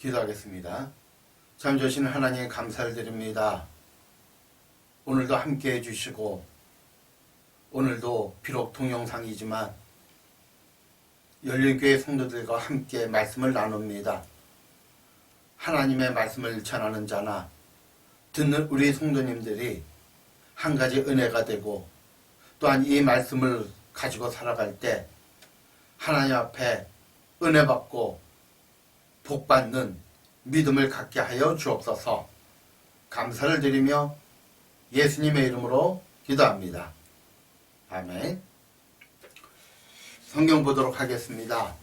기도하겠습니다. 참 좋으신 하나님 감사를 드립니다. 오늘도 함께 해주시고 오늘도 비록 동영상이지만 열린교회 성도들과 함께 말씀을 나눕니다. 하나님의 말씀을 전하는 자나 듣는 우리 성도님들이 한 가지 은혜가 되고 또한 이 말씀을 가지고 살아갈 때 하나님 앞에 은혜 받고 복 받는 믿음을 갖게 하여 주옵소서. 감사를 드리며 예수님의 이름으로 기도합니다. 아멘. 성경 보도록 하겠습니다.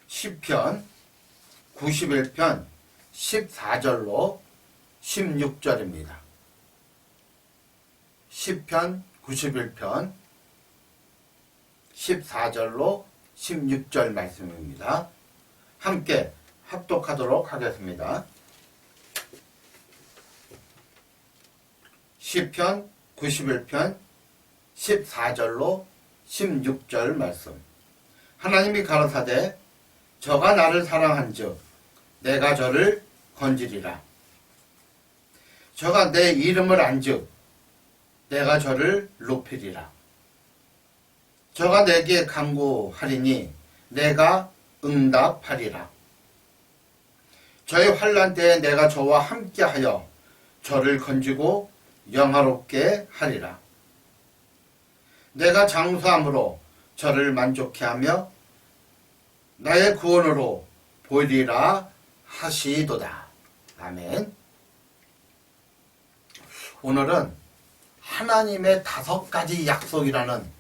시편 91편 14절로 16절입니다. 시편 91편 14절로 16절 말씀입니다. 함께 합독하도록 하겠습니다. 시편 91편 14절로 16절 말씀. 하나님이 가라사대 저가 나를 사랑한즉 내가 저를 건지리라. 저가 내 이름을 안즉 내가 저를 높이리라. 저가 내게 간구하리니 내가 응답하리라. 저의 환난 때에 내가 저와 함께하여 저를 건지고 영화롭게 하리라. 내가 장수함으로 저를 만족케 하며 나의 구원으로 보이리라 하시도다. 아멘. 오늘은 하나님의 5가지 약속이라는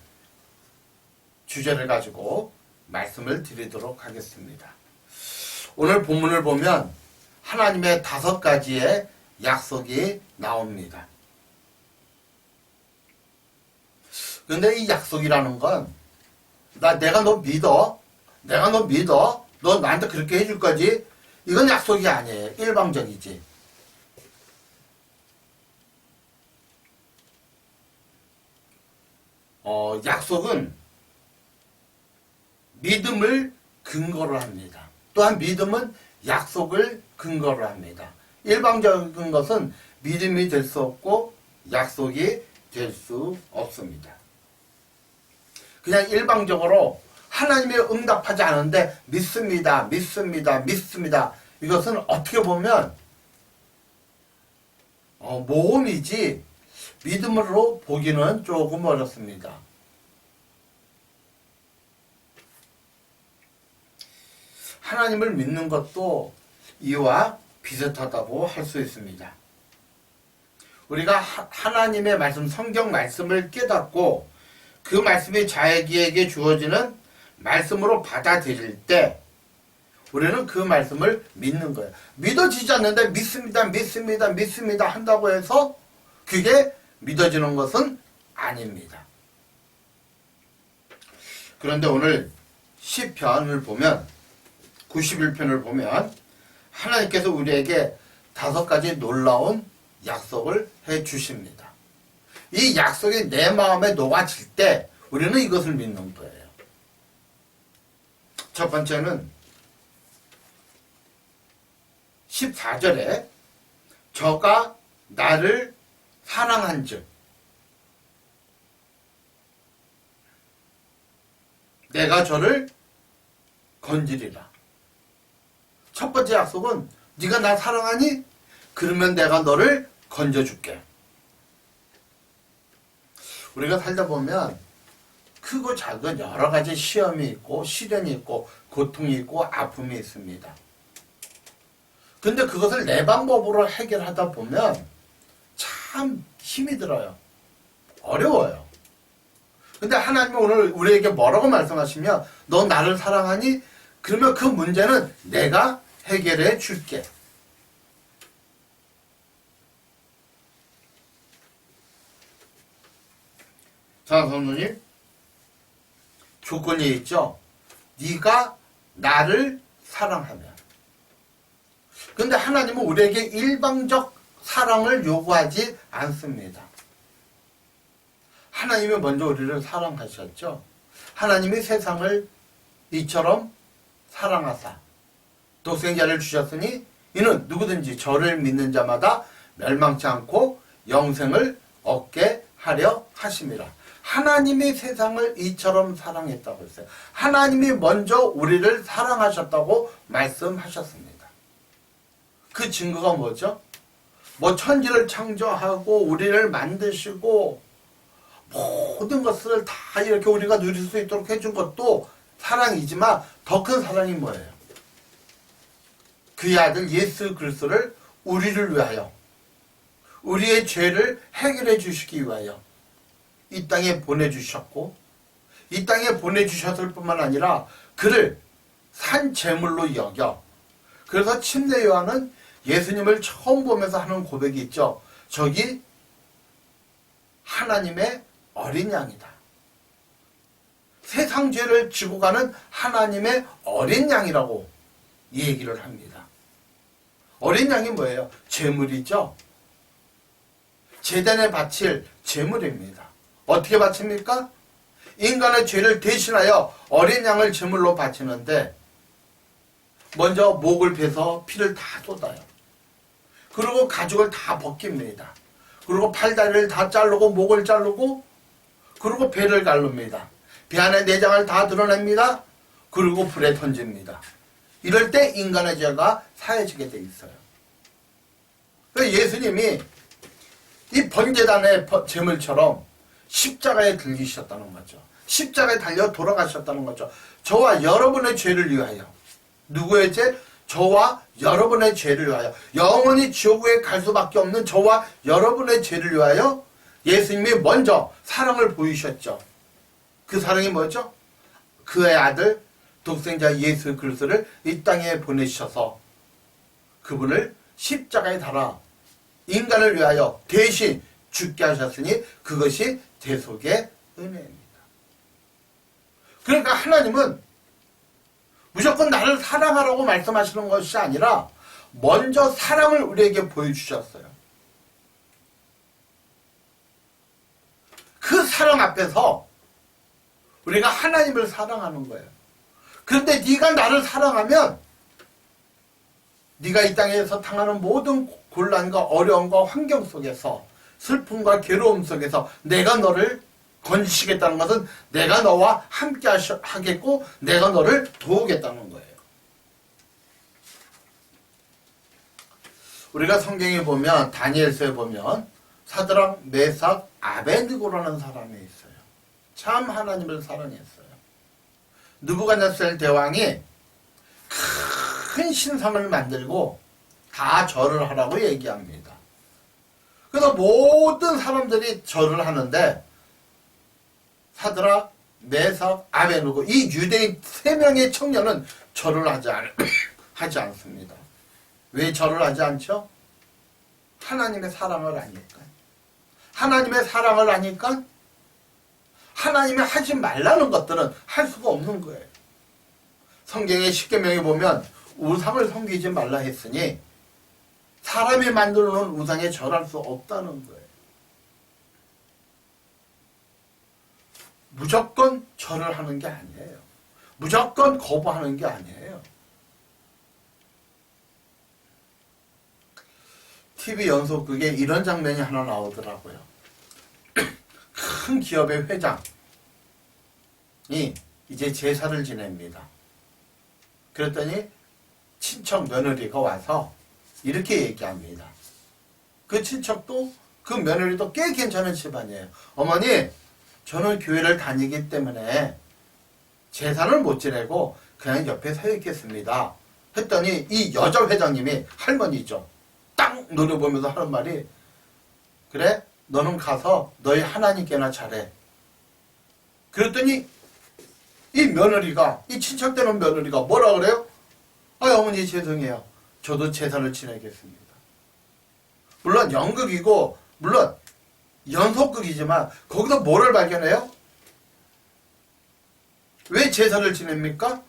주제를 가지고 말씀을 드리도록 하겠습니다. 오늘 본문을 보면 하나님의 5가지의 약속이 나옵니다. 근데 이 약속이라는 건 내가 너 믿어. 내가 너 믿어. 너 나한테 그렇게 해줄 거지. 이건 약속이 아니에요. 일방적이지. 약속은 믿음을 근거로 합니다. 또한 믿음은 약속을 근거로 합니다. 일방적인 것은 믿음이 될 수 없고 약속이 될 수 없습니다. 그냥 일방적으로 하나님이 응답하지 않은데 믿습니다. 이것은 어떻게 보면 모험이지 믿음으로 보기는 조금 어렵습니다. 하나님을 믿는 것도 이와 비슷하다고 할 수 있습니다. 우리가 하나님의 말씀, 성경 말씀을 깨닫고 그 말씀이 자기에게 주어지는 말씀으로 받아들일 때 우리는 그 말씀을 믿는 거예요. 믿어지지 않는데 믿습니다 한다고 해서 그게 믿어지는 것은 아닙니다. 그런데 오늘 시편을 보면 91편을 보면 하나님께서 우리에게 5가지 놀라운 약속을 해 주십니다. 이 약속이 내 마음에 녹아질 때 우리는 이것을 믿는 거예요. 첫 번째는 14절에 저가 나를 사랑한즉 내가 저를 건지리라. 첫 번째 약속은 네가 나 사랑하니? 그러면 내가 너를 건져줄게. 우리가 살다 보면 크고 작은 여러 가지 시험이 있고 시련이 있고 고통이 있고 아픔이 있습니다. 근데 그것을 내 방법으로 해결하다 보면 참 힘이 들어요. 어려워요. 근데 하나님은 오늘 우리에게 뭐라고 말씀하시면 너 나를 사랑하니? 그러면 그 문제는 내가 해결해 줄게. 자, 성도님, 조건이 있죠. 네가 나를 사랑하면. 근데 하나님은 우리에게 일방적 사랑을 요구하지 않습니다. 하나님이 먼저 우리를 사랑하셨죠. 하나님이 세상을 이처럼 사랑하사 독생자를 주셨으니 이는 누구든지 저를 믿는 자마다 멸망치 않고 영생을 얻게 하려 하심이라. 하나님이 세상을 이처럼 사랑했다고 했어요. 하나님이 먼저 우리를 사랑하셨다고 말씀하셨습니다. 그 증거가 뭐죠? 뭐 천지를 창조하고 우리를 만드시고 모든 것을 다 이렇게 우리가 누릴 수 있도록 해준 것도 사랑이지만 더 큰 사랑이 뭐예요? 그의 아들 예수 그리스도를 우리를 위하여 우리의 죄를 해결해 주시기 위하여 이 땅에 보내주셨고 이 땅에 보내주셨을 뿐만 아니라 그를 산 제물로 여겨. 그래서 침례 요한은 예수님을 처음 보면서 하는 고백이 있죠. 저기 하나님의 어린 양이다. 세상 죄를 지고 가는 하나님의 어린 양이라고 이 얘기를 합니다. 어린 양이 뭐예요? 제물이죠. 제단에 바칠 제물입니다. 어떻게 바칩니까? 인간의 죄를 대신하여 어린 양을 제물로 바치는데 먼저 목을 베서 피를 다 쏟아요. 그리고 가죽을 다 벗깁니다. 그리고 팔다리를 다 자르고 목을 자르고 그리고 배를 가릅니다. 배 안에 내장을 다 드러냅니다. 그리고 불에 던집니다. 이럴 때 인간의 죄가 사해지게 돼 있어요. 예수님이 이 번제단의 제물처럼 십자가에 들리셨다는 거죠. 십자가에 달려 돌아가셨다는 거죠. 저와 여러분의 죄를 위하여. 누구의 죄? 저와 여러분의 죄를 위하여. 영원히 지옥에 갈 수밖에 없는 저와 여러분의 죄를 위하여 예수님이 먼저 사랑을 보이셨죠. 그 사랑이 뭐죠? 그의 아들 독생자 예수 그리스도를 이 땅에 보내셔서 그분을 십자가에 달아 인간을 위하여 대신 죽게 하셨으니 그것이 대속의 은혜입니다. 그러니까 하나님은 무조건 나를 사랑하라고 말씀하시는 것이 아니라 먼저 사랑을 우리에게 보여주셨어요. 그 사랑 앞에서 우리가 하나님을 사랑하는 거예요. 그런데 네가 나를 사랑하면 네가 이 땅에서 당하는 모든 곤란과 어려움과 환경 속에서 슬픔과 괴로움 속에서 내가 너를 건지시겠다는 것은 내가 너와 함께 하겠고 내가 너를 도우겠다는 거예요. 우리가 성경에 보면 다니엘서에 보면 사드락, 메삭, 아벤느고라는 사람이 있어요. 참 하나님을 사랑했어요. 느부갓네살 대왕이 큰 신상을 만들고 다 절을 하라고 얘기합니다. 그래서 모든 사람들이 절을 하는데 사드락, 메삭, 아벤느고 이 유대인 3명의 청년은 절을 하지 않습니다. 왜 절을 하지 않죠? 하나님의 사랑을 아니까. 하나님의 사랑을 아니까 하나님이 하지 말라는 것들은 할 수가 없는 거예요. 성경의 십계명에 보면 우상을 섬기지 말라 했으니 사람이 만들어 놓은 우상에 절할 수 없다는 거예요. 무조건 절을 하는 게 아니에요. 무조건 거부하는 게 아니에요. TV 연속극에 이런 장면이 하나 나오더라고요. 큰 기업의 회장이 이제 제사를 지냅니다. 그랬더니 친척 며느리가 와서 이렇게 얘기합니다. 그 친척도 그 며느리도 꽤 괜찮은 집안이에요. 어머니, 저는 교회를 다니기 때문에 제사를 못 지내고 그냥 옆에 서 있겠습니다. 했더니 이 여자 회장님이 할머니죠. 딱 노려보면서 하는 말이 그래? 너는 가서 너희 하나님께나 잘해. 그랬더니 이 며느리가 이 친척되는 며느리가 뭐라 그래요? 아 어머니 죄송해요. 저도 제사를 지내겠습니다. 물론 연극이고 물론 연속극이지만 거기서 뭐를 발견해요? 왜 제사를 지냅니까?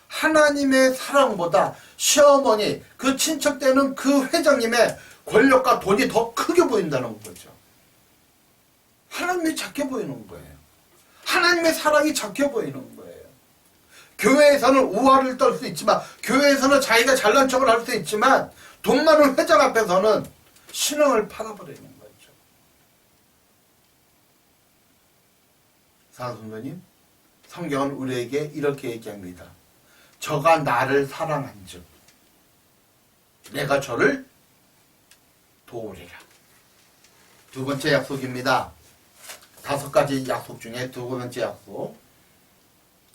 하나님의 사랑보다 시어머니 그 친척되는 그 회장님의 권력과 돈이 더 크게 보인다는 거죠. 하나님이 작게 보이는 거예요. 하나님의 사랑이 작게 보이는 거예요. 교회에서는 우화를 떨 수 있지만, 교회에서는 자기가 잘난 척을 할 수 있지만, 돈 많은 회장 앞에서는 신앙을 팔아버리는 거죠. 사랑성도님, 성경은 우리에게 이렇게 얘기합니다. 저가 나를 사랑한즉 내가 저를 도우리라. 두 번째 약속입니다. 5가지 약속 중에 두 번째 약속.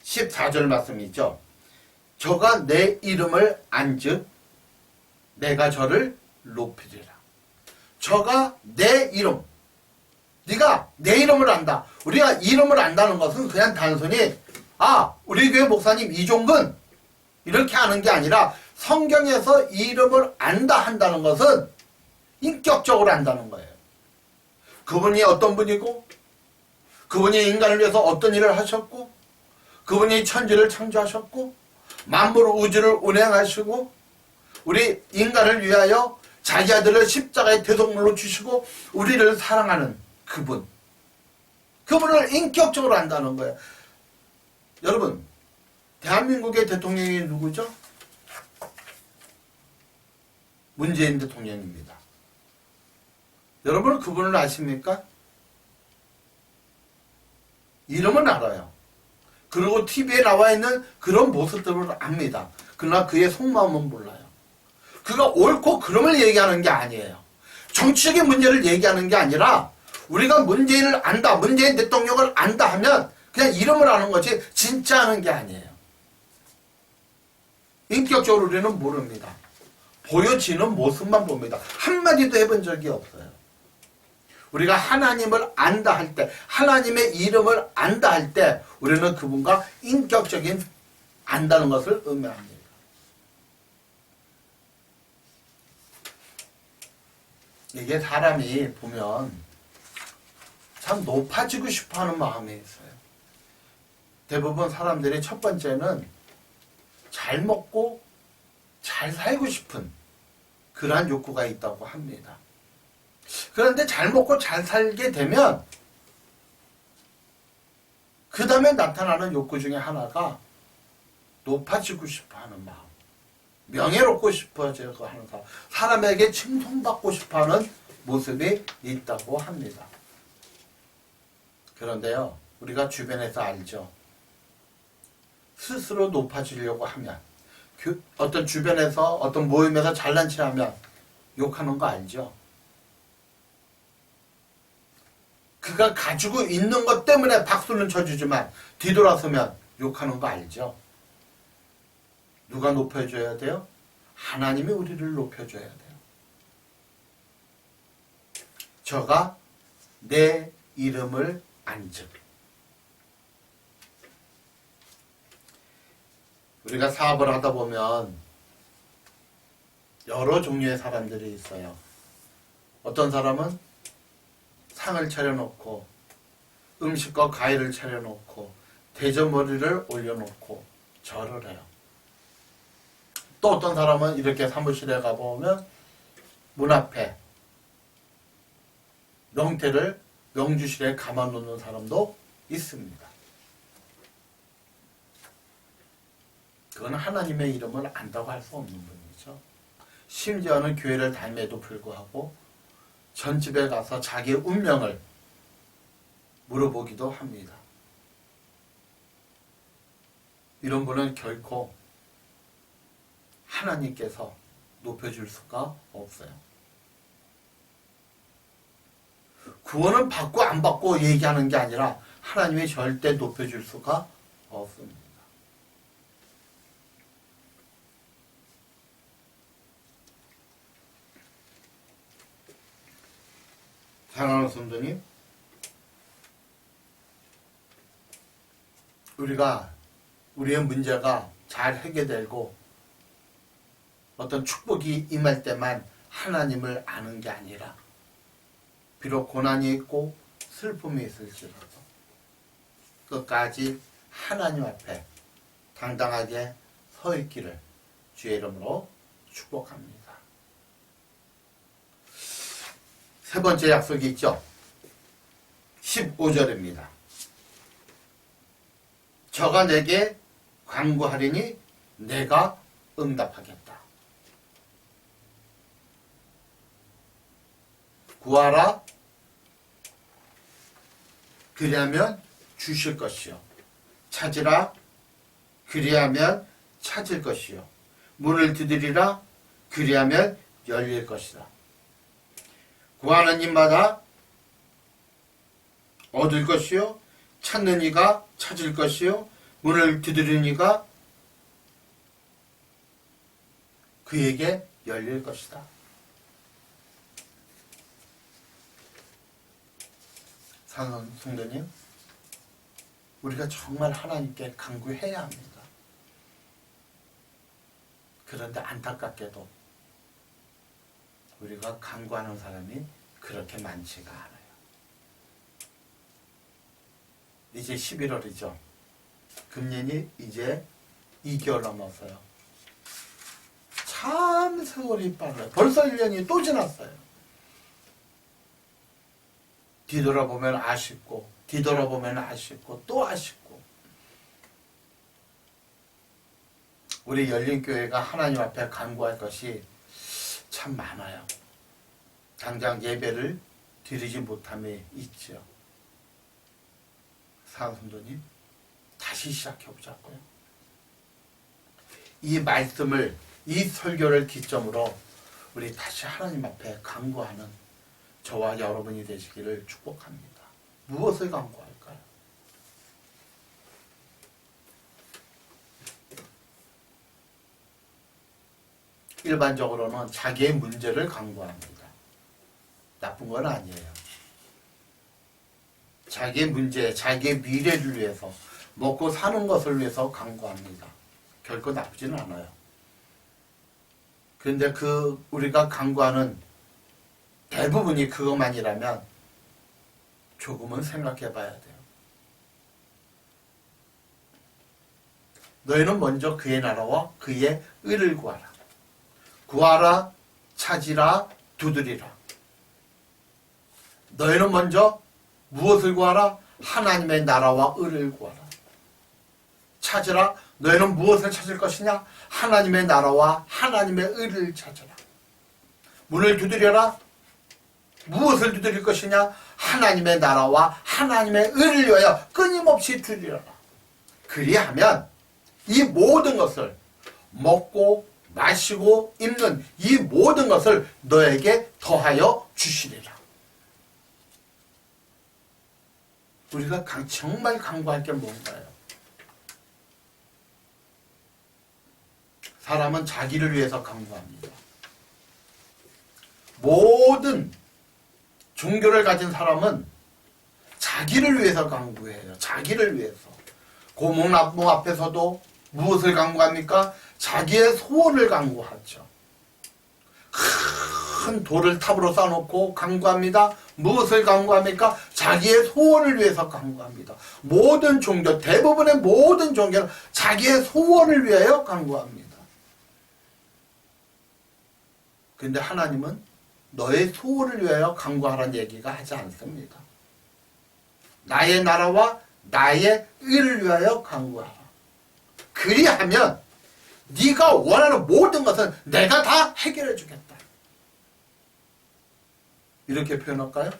14절 말씀이죠. 저가 내 이름을 안즉 내가 저를 높이리라. 저가 내 이름. 네가 내 이름을 안다. 우리가 이름을 안다는 것은 그냥 단순히 우리 교회 목사님 이종근 이렇게 하는 게 아니라 성경에서 이름을 안다 한다는 것은 인격적으로 안다는 거예요. 그분이 어떤 분이고, 그분이 인간을 위해서 어떤 일을 하셨고, 그분이 천지를 창조하셨고, 만물 우주를 운행하시고, 우리 인간을 위하여 자기 아들을 십자가의 대속물로 주시고 우리를 사랑하는 그분을 인격적으로 안다는 거예요. 여러분, 대한민국의 대통령이 누구죠? 문재인 대통령입니다. 여러분은 그분을 아십니까? 이름은 알아요. 그리고 TV에 나와 있는 그런 모습들을 압니다. 그러나 그의 속마음은 몰라요. 그가 옳고 그름을 얘기하는 게 아니에요. 정치적인 문제를 얘기하는 게 아니라 우리가 문재인을 안다, 문재인 대통령을 안다 하면 그냥 이름을 아는 거지 진짜 아는 게 아니에요. 인격적으로 우리는 모릅니다. 보여지는 모습만 봅니다. 한마디도 해본 적이 없어요. 우리가 하나님을 안다 할 때, 하나님의 이름을 안다 할 때 우리는 그분과 인격적인 안다는 것을 의미합니다. 이게 사람이 보면 참 높아지고 싶어하는 마음이 있어요. 대부분 사람들이 첫 번째는 잘 먹고 잘 살고 싶은 그러한 욕구가 있다고 합니다. 그런데 잘 먹고 잘 살게 되면 그 다음에 나타나는 욕구 중에 하나가 높아지고 싶어하는 마음, 명예롭고 싶어지고 하는 사람, 사람에게 칭송받고 싶어하는 모습이 있다고 합니다. 그런데요, 우리가 주변에서 알죠. 스스로 높아지려고 하면, 어떤 주변에서 어떤 모임에서 잘난 체 하면 욕하는 거 알죠? 그가 가지고 있는 것 때문에 박수는 쳐주지만 뒤돌아서면 욕하는 거 알죠? 누가 높여줘야 돼요? 하나님이 우리를 높여줘야 돼요. 저가 내 이름을 안즉. 우리가 사업을 하다 보면 여러 종류의 사람들이 있어요. 어떤 사람은 상을 차려놓고 음식과 과일을 차려놓고 대접머리를 올려놓고 절을 해요. 또 어떤 사람은 이렇게 사무실에 가보면 문 앞에 명태를 명주실에 감아놓는 사람도 있습니다. 그건 하나님의 이름을 안다고 할 수 없는 분이죠. 심지어는 교회를 다님에도 불구하고 전 집에 가서 자기의 운명을 물어보기도 합니다. 이런 분은 결코 하나님께서 높여줄 수가 없어요. 구원은 받고 안 받고 얘기하는 게 아니라 하나님이 절대 높여줄 수가 없습니다. 사랑하는 성도님, 우리의 문제가 잘 해결되고 어떤 축복이 임할 때만 하나님을 아는 게 아니라 비록 고난이 있고 슬픔이 있을지라도 끝까지 하나님 앞에 당당하게 서 있기를 주의 이름으로 축복합니다. 세 번째 약속이 있죠. 15절입니다. 저가 내게 간구하리니 내가 응답하겠다. 구하라 그리하면 주실 것이요 찾으라 그리하면 찾을 것이요 문을 두드리라 그리하면 열릴 것이다. 구하는 이마다 얻을 것이요 찾는 이가 찾을 것이요 문을 두드리는 이가 그에게 열릴 것이다. 사랑하는 성도님, 우리가 정말 하나님께 간구해야 합니다. 그런데 안타깝게도 우리가 간구하는 사람이 그렇게 많지가 않아요. 이제 11월이죠. 금년이 이제 2개월 넘었어요. 참 세월이 빨라요. 벌써 1년이 또 지났어요. 뒤돌아보면 아쉽고 뒤돌아보면 아쉽고 또 아쉽고 우리 열린교회가 하나님 앞에 간구할 것이 참 많아요. 당장 예배를 드리지 못함에 있죠. 사랑성도님 다시 시작해보자고요. 이 말씀을 이 설교를 기점으로 우리 다시 하나님 앞에 간구하는 저와 여러분이 되시기를 축복합니다. 무엇을 간구할까요? 일반적으로는 자기의 문제를 간구합니다. 나쁜 건 아니에요. 자기의 문제, 자기의 미래를 위해서 먹고 사는 것을 위해서 간구합니다. 결코 나쁘지는 않아요. 그런데 우리가 간구하는 대부분이 그것만이라면 조금은 생각해 봐야 돼요. 너희는 먼저 그의 나라와 그의 의를 구하라. 구하라, 찾으라, 두드리라. 너희는 먼저 무엇을 구하라? 하나님의 나라와 의를 구하라. 찾으라. 너희는 무엇을 찾을 것이냐? 하나님의 나라와 하나님의 의를 찾으라. 문을 두드려라. 무엇을 두드릴 것이냐? 하나님의 나라와 하나님의 의를 위하여 끊임없이 두드려라. 그리하면 이 모든 것을 먹고 마시고 입는 이 모든 것을 너에게 더하여 주시리라. 우리가 정말 간구할 게 뭔가요? 사람은 자기를 위해서 간구합니다. 모든 종교를 가진 사람은 자기를 위해서 간구해요. 자기를 위해서. 고목나무 앞에서도 무엇을 간구합니까? 자기의 소원을 간구하죠. 큰 돌을 탑으로 쌓아놓고 간구합니다. 무엇을 간구합니까? 자기의 소원을 위해서 간구합니다. 모든 종교, 대부분의 모든 종교는 자기의 소원을 위하여 간구합니다. 그런데 하나님은 너의 소원을 위하여 간구하라는 얘기가 하지 않습니다. 나의 나라와 나의 의를 위하여 간구하라. 그리하면 네가 원하는 모든 것은 내가 다 해결해 주겠다. 이렇게 표현할까요?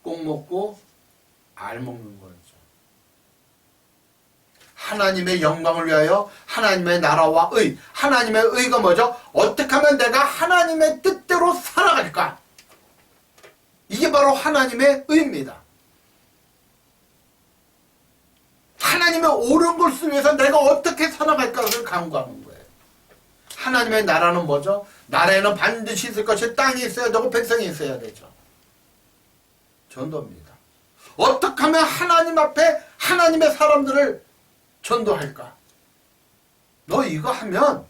꼭 먹고 알 먹는 거죠. 하나님의 영광을 위하여 하나님의 나라와 의, 하나님의 의가 뭐죠? 어떻게 하면 내가 하나님의 뜻대로 살아갈까? 이게 바로 하나님의 의입니다. 하나님의 옳은 것을 위해서 내가 어떻게 살아갈까를 간구하는 거예요. 하나님의 나라는 뭐죠? 나라에는 반드시 있을 것이 땅이 있어야 되고 백성이 있어야 되죠. 전도입니다. 어떻게 하면 하나님 앞에 하나님의 사람들을 전도할까? 너 이거 하면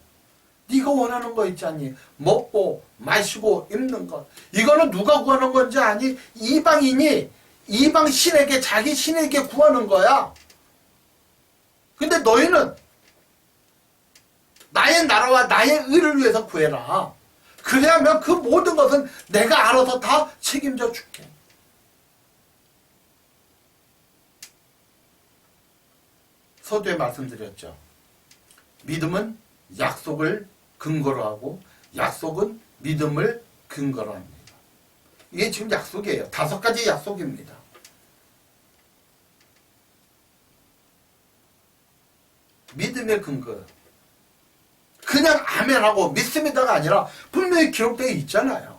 네가 원하는 거 있지 않니? 먹고 마시고 입는 것. 이거는 누가 구하는 건지 아니? 이방인이 이방 신에게 자기 신에게 구하는 거야. 근데 너희는 나의 나라와 나의 의를 위해서 구해라. 그래야면 그 모든 것은 내가 알아서 다 책임져 줄게. 서두에 말씀드렸죠. 믿음은 약속을 근거로 하고 약속은 믿음을 근거로 합니다. 이게 지금 약속이에요. 5가지 약속입니다. 믿음의 근거. 그냥 아멘하고 믿습니다가 아니라 분명히 기록되어 있잖아요.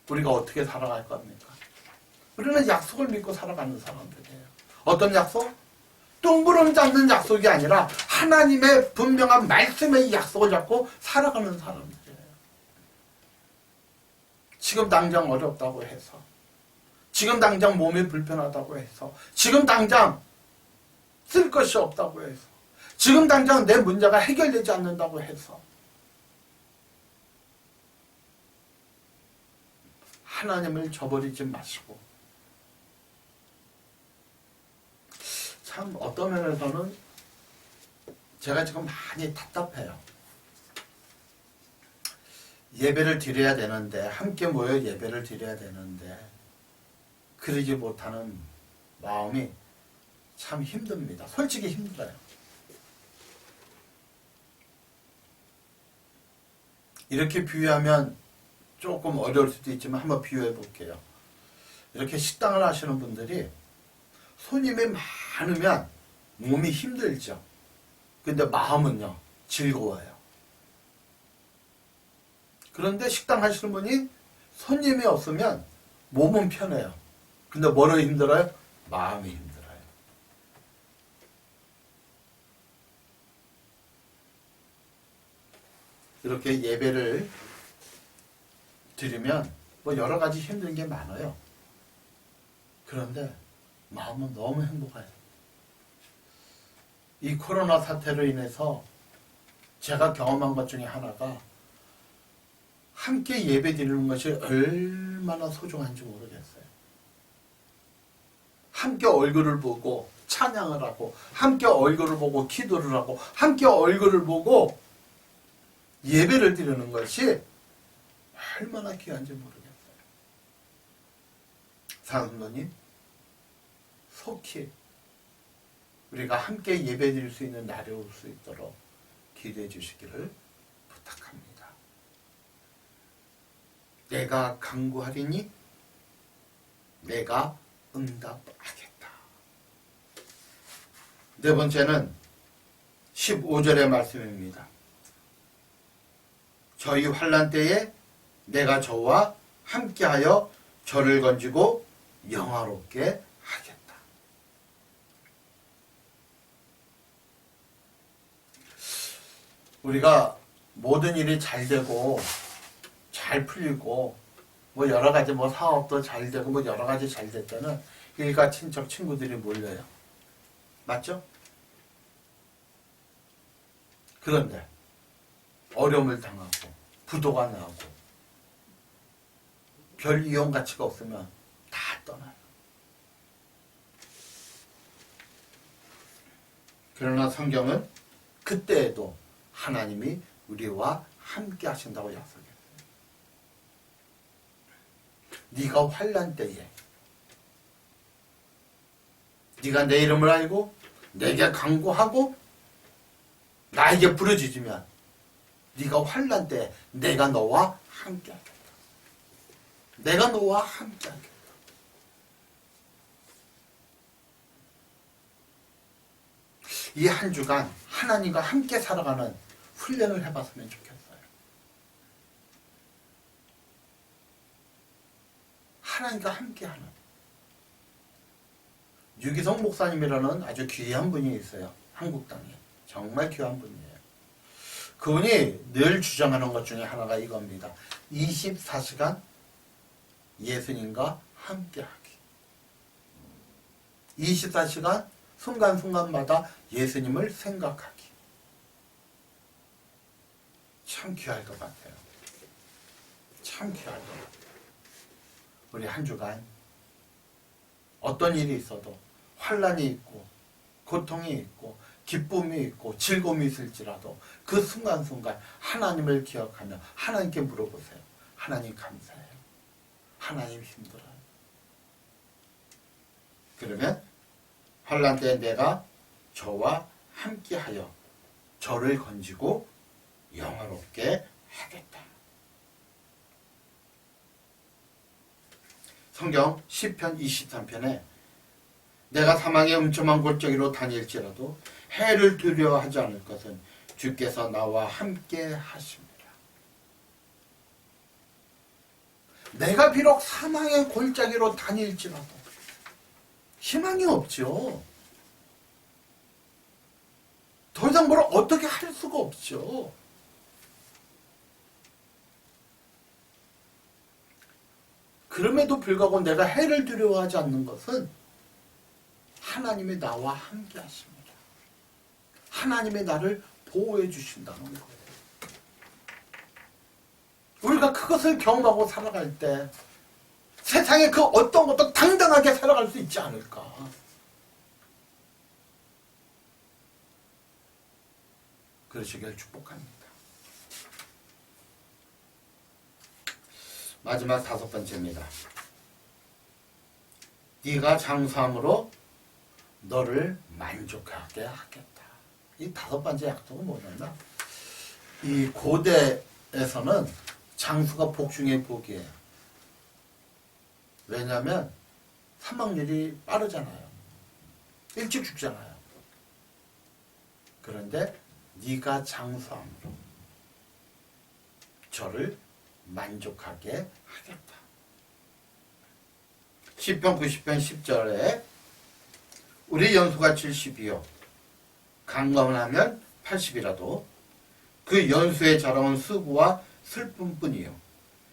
우리가 어떻게 살아갈 겁니까? 우리는 약속을 믿고 살아가는 사람들이에요. 어떤 약속? 뚱부름 잡는 약속이 아니라 하나님의 분명한 말씀의 약속을 잡고 살아가는 사람들이에요. 지금 당장 어렵다고 해서, 지금 당장 몸이 불편하다고 해서, 지금 당장 쓸 것이 없다고 해서, 지금 당장 내 문제가 해결되지 않는다고 해서 하나님을 저버리지 마시고, 참 어떤 면에서는 제가 지금 많이 답답해요. 예배를 드려야 되는데, 함께 모여 예배를 드려야 되는데 그러지 못하는 마음이 참 힘듭니다. 솔직히 힘들어요. 이렇게 비유하면 조금 어려울 수도 있지만 한번 비유해 볼게요. 이렇게 식당을 하시는 분들이 손님이 많으면 몸이 힘들죠. 근데 마음은요, 즐거워요. 그런데 식당 하시는 분이 손님이 없으면 몸은 편해요. 근데 뭐로 힘들어요? 마음이 힘들어요. 이렇게 예배를 드리면 뭐 여러 가지 힘든 게 많아요. 그런데 마음은 너무 행복해요. 이 코로나 사태로 인해서 제가 경험한 것 중에 하나가 함께 예배 드리는 것이 얼마나 소중한지 모르겠어요. 함께 얼굴을 보고 찬양을 하고, 함께 얼굴을 보고 기도를 하고, 함께 얼굴을 보고 예배를 드리는 것이 얼마나 귀한지 모르겠어요. 사랑하는 속히 우리가 함께 예배 드릴 수 있는 날이 올 수 있도록 기도해 주시기를 부탁합니다. 내가 간구하리니 내가 응답하겠다. 네 번째는 15절의 말씀입니다. 저희 환난 때에 내가 저와 함께하여 저를 건지고 영화롭게 하겠다. 우리가 모든 일이 잘 되고 잘 풀리고 뭐 여러 가지 뭐 사업도 잘 되고 뭐 여러 가지 잘 될 때는 일가 친척 친구들이 몰려요. 맞죠? 그런데 어려움을 당하고 부도가 나고 별 이용 가치가 없으면 다 떠나요. 그러나 성경은 그때에도 하나님이 우리와 함께 하신다고 약속했어요. 네가 환난 때에 네가 내 이름을 알고 내게 간구하고 나에게 부르짖으면 네가 환난 때에 내가 너와 함께 하겠다. 내가 너와 함께 하겠다. 이 한 주간 하나님과 함께 살아가는 훈련을 해봤으면 좋겠어요. 하나님과 함께하는 유기성 목사님이라는 아주 귀한 분이 있어요. 한국 땅에. 정말 귀한 분이에요. 그분이 늘 주장하는 것 중에 하나가 이겁니다. 24시간 예수님과 함께하기. 24시간 순간순간마다 예수님을 생각하기. 참 귀할 것 같아요. 참 귀할 것 같아요. 우리 한 주간 어떤 일이 있어도 환난이 있고 고통이 있고 기쁨이 있고 즐거움이 있을지라도 그 순간순간 하나님을 기억하며 하나님께 물어보세요. 하나님 감사해요. 하나님 힘들어요. 그러면 환난 때 내가 저와 함께하여 저를 건지고 영화롭게 하겠다. 성경 시편 23편에 내가 사망의 음침한 골짜기로 다닐지라도 해를 두려워하지 않을 것은 주께서 나와 함께 하십니다. 내가 비록 사망의 골짜기로 다닐지라도 희망이 없죠. 더 이상 뭘 어떻게 할 수가 없죠. 그럼에도 불구하고 내가 해를 두려워하지 않는 것은 하나님이 나와 함께 하십니다. 하나님이 나를 보호해 주신다는 거예요. 우리가 그것을 경험하고 살아갈 때 세상에 그 어떤 것도 당당하게 살아갈 수 있지 않을까. 그러시길 축복합니다. 마지막 5번째입니다. 네가 장수함으로 너를 만족하게 하겠다. 이 5번째 약속은 뭐냐면 이 고대에서는 장수가 복중의 복이에요. 왜냐하면 사망률이 빠르잖아요. 일찍 죽잖아요. 그런데 네가 장수함으로 저를 만족하게 하겠다. 시편 90편 10절에 우리 연수가 70이요 강건하면 80이라도 그 연수의 자랑은 수고와 슬픔뿐이요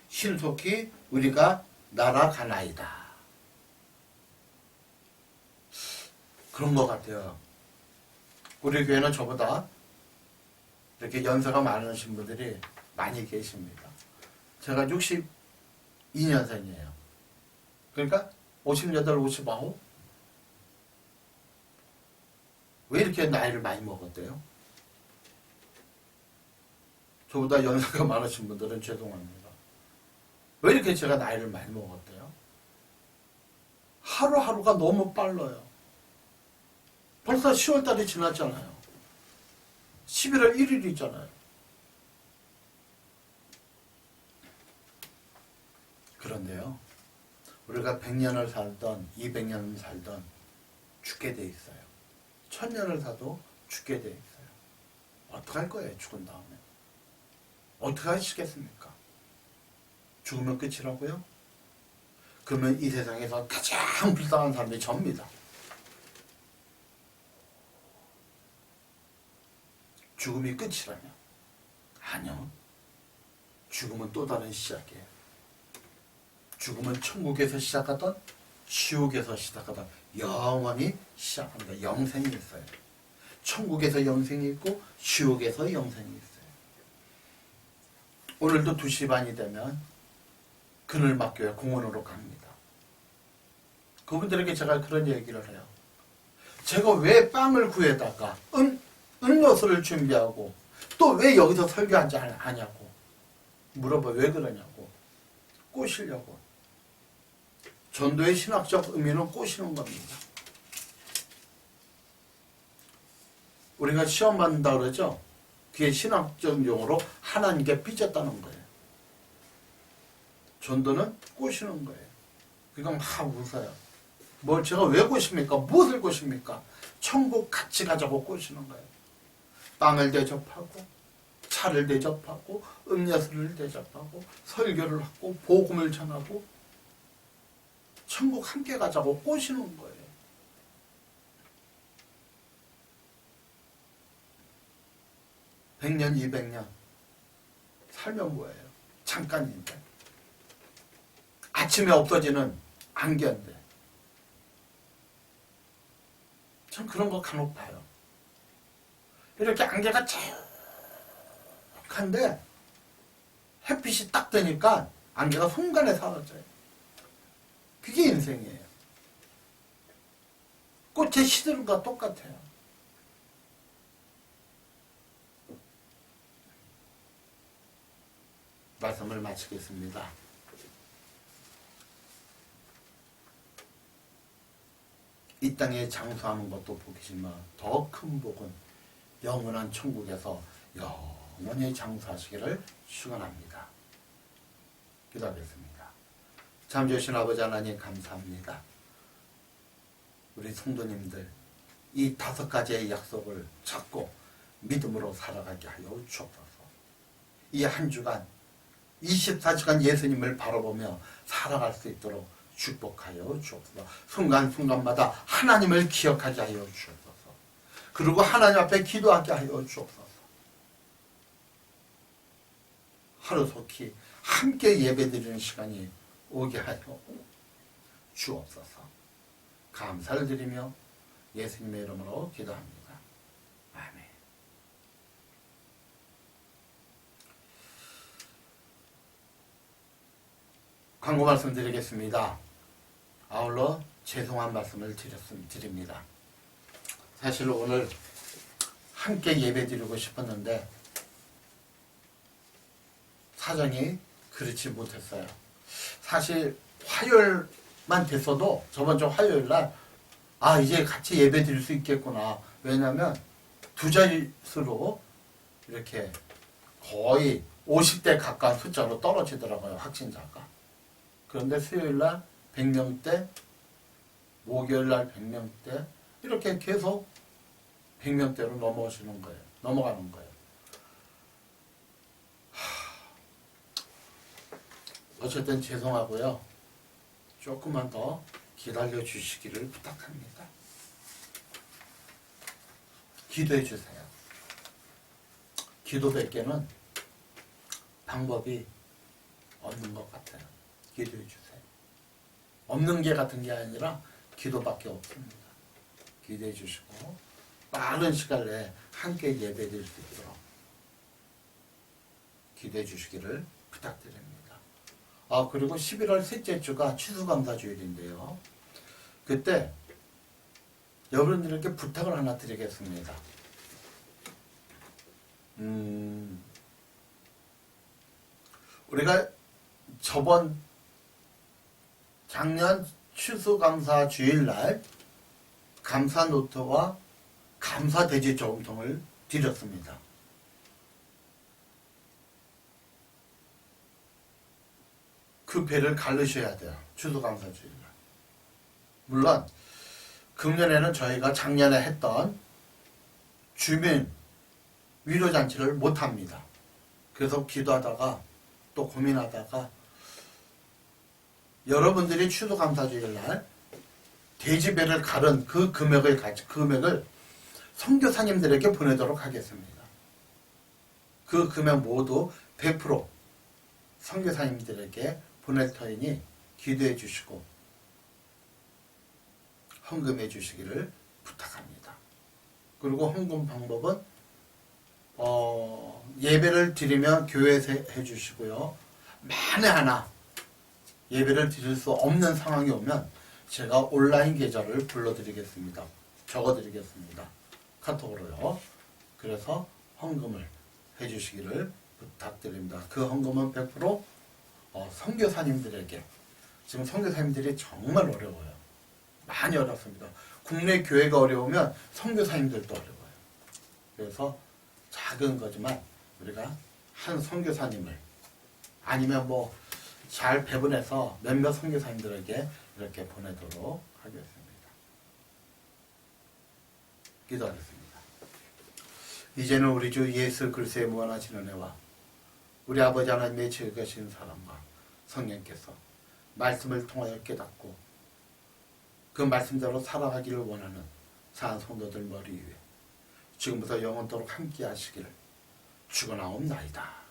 신속히 우리가 날아가나이다. 그런 것 같아요. 우리 교회는 저보다 이렇게 연세가 많으신 분들이 많이 계십니다. 제가 62년생이에요. 그러니까 58, 59? 왜 이렇게 나이를 많이 먹었대요? 저보다 연세가 많으신 분들은 죄송합니다. 왜 이렇게 제가 나이를 많이 먹었대요? 하루하루가 너무 빨라요. 벌써 10월달이 지났잖아요. 11월 1일이잖아요. 그런데요, 우리가 100년을 살던 200년을 살던 죽게 돼 있어요. 1000년을 사도 죽게 돼 있어요. 어떡할 거예요, 죽은 다음에? 어떻게 하시겠습니까? 죽으면 끝이라고요? 그러면 이 세상에서 가장 불쌍한 사람이 접니다. 죽음이 끝이라면? 아니요. 죽음은 또 다른 시작이에요. 죽음은 천국에서 시작하던 지옥에서 시작하던 영원히 시작합니다. 영생이 있어요. 천국에서 영생이 있고 지옥에서 영생이 있어요. 오늘도 2시 반이 되면 그늘막교회 공원으로 갑니다. 그분들에게 제가 그런 얘기를 해요. 제가 왜 빵을 구해다가 음료수를 준비하고 또 왜 여기서 설교하지 않냐고 물어봐요. 왜 그러냐고. 꼬시려고. 전도의 신학적 의미는 꼬시는 겁니다. 우리가 시험 받는다 그러죠? 그게 신학적 용어로 하나님께 삐졌다는 거예요. 전도는 꼬시는 거예요. 그러니까 막 웃어요. 뭘 제가 왜 꼬십니까? 무엇을 꼬십니까? 천국 같이 가자고 꼬시는 거예요. 빵을 대접하고 차를 대접하고 음료수를 대접하고 설교를 하고 복음을 전하고 천국 함께 가자고 꼬시는 거예요. 백 100년, 200년 살면 뭐예요? 잠깐인데. 아침에 없어지는 안개인데. 전 그런 거 간혹 봐요. 이렇게 안개가 쫙한데 햇빛이 딱 되니까 안개가 순간에 사라져요. 그게 인생이에요. 꽃의 시들과 똑같아요. 말씀을 마치겠습니다. 이 땅에 장수하는 것도 복이지만 더 큰 복은 영원한 천국에서 영원히 장수하시기를 축원합니다. 기도하겠습니다. 참 좋으신 아버지 하나님 감사합니다. 우리 성도님들 이 5가지의 약속을 찾고 믿음으로 살아가게 하여 주옵소서. 이 한 주간 24시간 예수님을 바라보며 살아갈 수 있도록 축복하여 주옵소서. 순간순간마다 하나님을 기억하게 하여 주옵소서. 그리고 하나님 앞에 기도하게 하여 주옵소서. 하루속히 함께 예배드리는 시간이 오게 하여 주옵소서. 감사를 드리며 예수님의 이름으로 기도합니다. 아멘. 광고 말씀드리겠습니다. 아울러 죄송한 말씀을 드립니다. 사실 오늘 함께 예배드리고 싶었는데 사정이 그렇지 못했어요. 사실 화요일만 됐어도 저번 주 화요일날 이제 같이 예배 드릴 수 있겠구나. 왜냐면 2자릿수로 이렇게 거의 50대 가까운 숫자로 떨어지더라고요. 확진자가. 그런데 수요일날 100명대, 목요일날 100명대 이렇게 계속 100명대로 넘어가는 거예요. 어쨌든 죄송하고요. 조금만 더 기다려 주시기를 부탁합니다. 기도해 주세요. 기도밖에는 방법이 없는 것 같아요. 기도해 주세요. 없는 게 같은 게 아니라 기도밖에 없습니다. 기도해 주시고 빠른 시간 내에 함께 예배드릴 수 있도록 기도해 주시기를 부탁드립니다. 그리고 11월 셋째 주가 추수감사주일인데요. 그때 여러분들에게 부탁을 하나 드리겠습니다. 우리가 작년 추수감사주일날 감사노트와 감사돼지 저금통을 드렸습니다. 그 배를 갈르셔야 돼요. 추수감사주일날. 물론 금년에는 저희가 작년에 했던 주민 위로잔치를 못합니다. 그래서 기도하다가 또 고민하다가 여러분들이 추수감사주일날 돼지배를 갈은 그 금액을 선교사님들에게 보내도록 하겠습니다. 그 금액 모두 100% 선교사님들에게 보낼 터이니 기도해 주시고 헌금해 주시기를 부탁합니다. 그리고 헌금 방법은 예배를 드리면 교회에서 해 주시고요. 만에 하나 예배를 드릴 수 없는 상황이 오면 제가 온라인 계좌를 불러드리겠습니다. 적어드리겠습니다. 카톡으로요. 그래서 헌금을 해주시기를 부탁드립니다. 그 헌금은 100% 선교사님들에게. 지금 선교사님들이 정말 어려워요. 많이 어렵습니다. 국내 교회가 어려우면 선교사님들도 어려워요. 그래서 작은 거지만 우리가 한 선교사님을 아니면 잘 배분해서 몇몇 선교사님들에게 이렇게 보내도록 하겠습니다. 기도하겠습니다. 이제는 우리 주 예수 그리스도의 무한하신 은혜와 우리 아버지 하나님의 즐거우신 사랑과 성령께서 말씀을 통하여 깨닫고 그 말씀대로 살아가기를 원하는 사한 성도들 머리 위에 지금부터 영원토록 함께 하시기를 축원하옵나이다.